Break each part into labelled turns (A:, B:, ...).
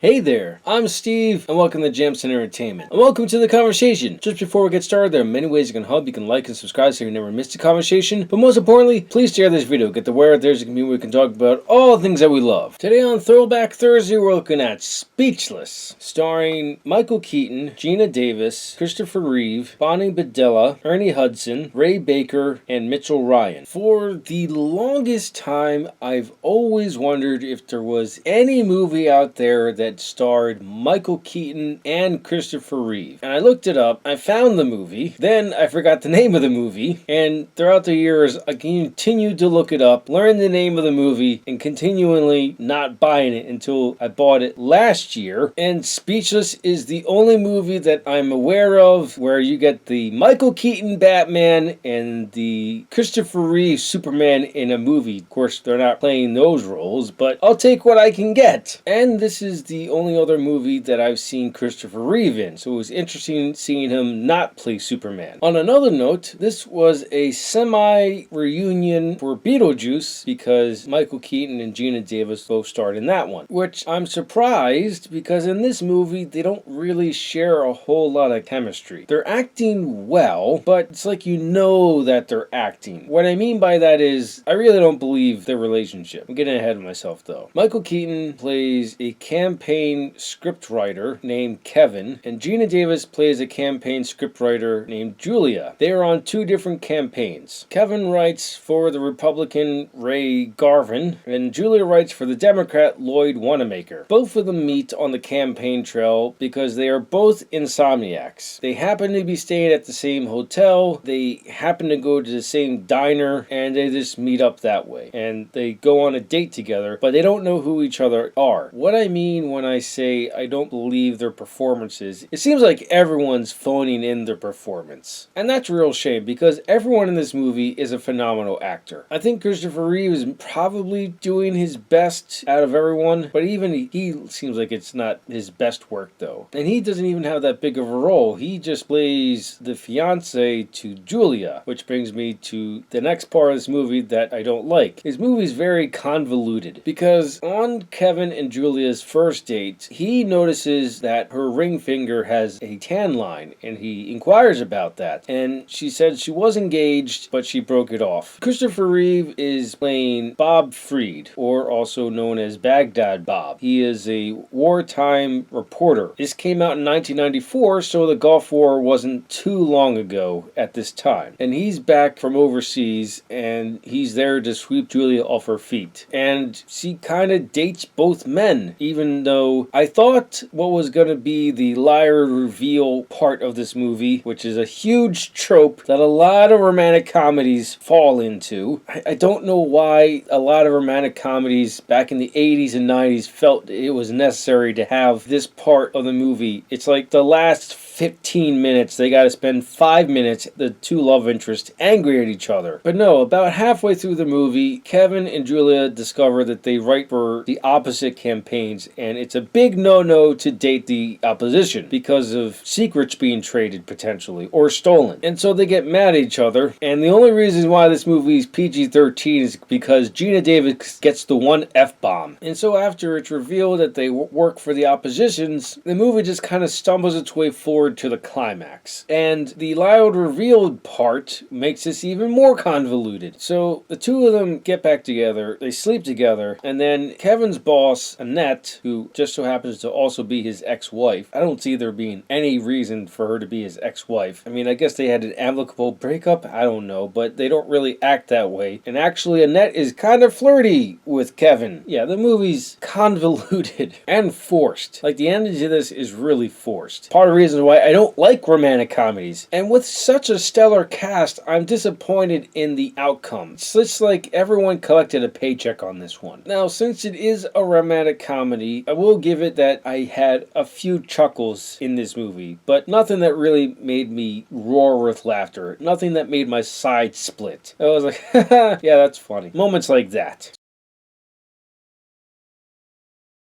A: Hey there, I'm Steve, and welcome to Jamson Entertainment. And welcome to the conversation. Just before we get started, there are many ways you can help. You can like and subscribe so you never miss a conversation. But most importantly, please share this video. Get the word out there so we can talk about all the things that we love. Today on Throwback Thursday, we're looking at Speechless, starring Michael Keaton, Geena Davis, Christopher Reeve, Bonnie Bedelia, Ernie Hudson, Ray Baker, and Mitchell Ryan. For the longest time, I've always wondered if there was any movie out there that starred Michael Keaton and Christopher Reeve. And I looked it up, I found the movie, then I forgot the name of the movie, and throughout the years I continued to look it up, learn the name of the movie, and continually not buying it until I bought it last year. And Speechless is the only movie that I'm aware of where you get the Michael Keaton Batman and the Christopher Reeve Superman in a movie. Of course, they're not playing those roles, but I'll take what I can get. And this is the only other movie that I've seen Christopher Reeve in, so it was interesting seeing him not play Superman. On another note, this was a semi-reunion for Beetlejuice because Michael Keaton and Geena Davis both starred in that one, which I'm surprised because in this movie they don't really share a whole lot of chemistry. They're acting well, but it's like you know that they're acting. What I mean by that is I really don't believe their relationship. I'm getting ahead of myself though. Michael Keaton plays a campaign scriptwriter named Kevin, and Geena Davis plays a campaign scriptwriter named Julia. They are on two different campaigns. Kevin writes for the Republican Ray Garvin, and Julia writes for the Democrat Lloyd Wanamaker. Both of them meet on the campaign trail because they are both insomniacs. They happen to be staying at the same hotel, they happen to go to the same diner, and they just meet up that way. And they go on a date together, but they don't know who each other are. What I mean when I say I don't believe their performances, it seems like everyone's phoning in their performance. And that's a real shame because everyone in this movie is a phenomenal actor. I think Christopher Reeve is probably doing his best out of everyone, but even he seems like it's not his best work though. And he doesn't even have that big of a role. He just plays the fiance to Julia, which brings me to the next part of this movie that I don't like. This movie is very convoluted because on Kevin and Julia's first date, he notices that her ring finger has a tan line and he inquires about that, and she said she was engaged but she broke it off. Christopher Reeve is playing Bob Freed, or also known as Baghdad Bob. He is a wartime reporter. This came out in 1994, so the Gulf War wasn't too long ago at this time, and he's back from overseas and he's there to sweep Julia off her feet, and she kind of dates both men, even though I thought what was going to be the liar reveal part of this movie, which is a huge trope that a lot of romantic comedies fall into. I don't know why a lot of romantic comedies back in the 80s and 90s felt it was necessary to have this part of the movie. It's like the last 15 minutes, they got to spend 5 minutes, the two love interests, angry at each other. But no, about halfway through the movie, Kevin and Julia discover that they write for the opposite campaigns, and it's a big no-no to date the opposition because of secrets being traded potentially or stolen. And so they get mad at each other, and the only reason why this movie is PG-13 is because Geena Davis gets the one F-bomb. And so after it's revealed that they work for the oppositions, the movie just kind of stumbles its way forward to the climax. And the loud revealed part makes this even more convoluted. So the two of them get back together, they sleep together, and then Kevin's boss, Annette, who just so happens to also be his ex-wife. I don't see there being any reason for her to be his ex-wife. I mean, I guess they had an amicable breakup, I don't know, but they don't really act that way. And actually, Annette is kind of flirty with Kevin. Yeah, the movie's convoluted and forced. Like, the ending to this is really forced. Part of the reason why I don't like romantic comedies. And with such a stellar cast, I'm disappointed in the outcome. It's just like everyone collected a paycheck on this one. Now, since it is a romantic comedy, I will give it that I had a few chuckles in this movie, but nothing that really made me roar with laughter. Nothing that made my side split. I was like, yeah, that's funny. Moments like that.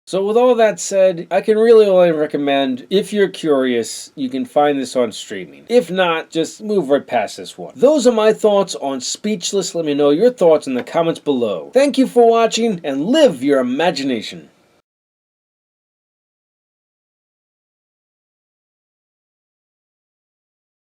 A: So with all that said, I can really only recommend, if you're curious, you can find this on streaming. If not, just move right past this one. Those are my thoughts on Speechless. Let me know your thoughts in the comments below. Thank you for watching, and live your imagination.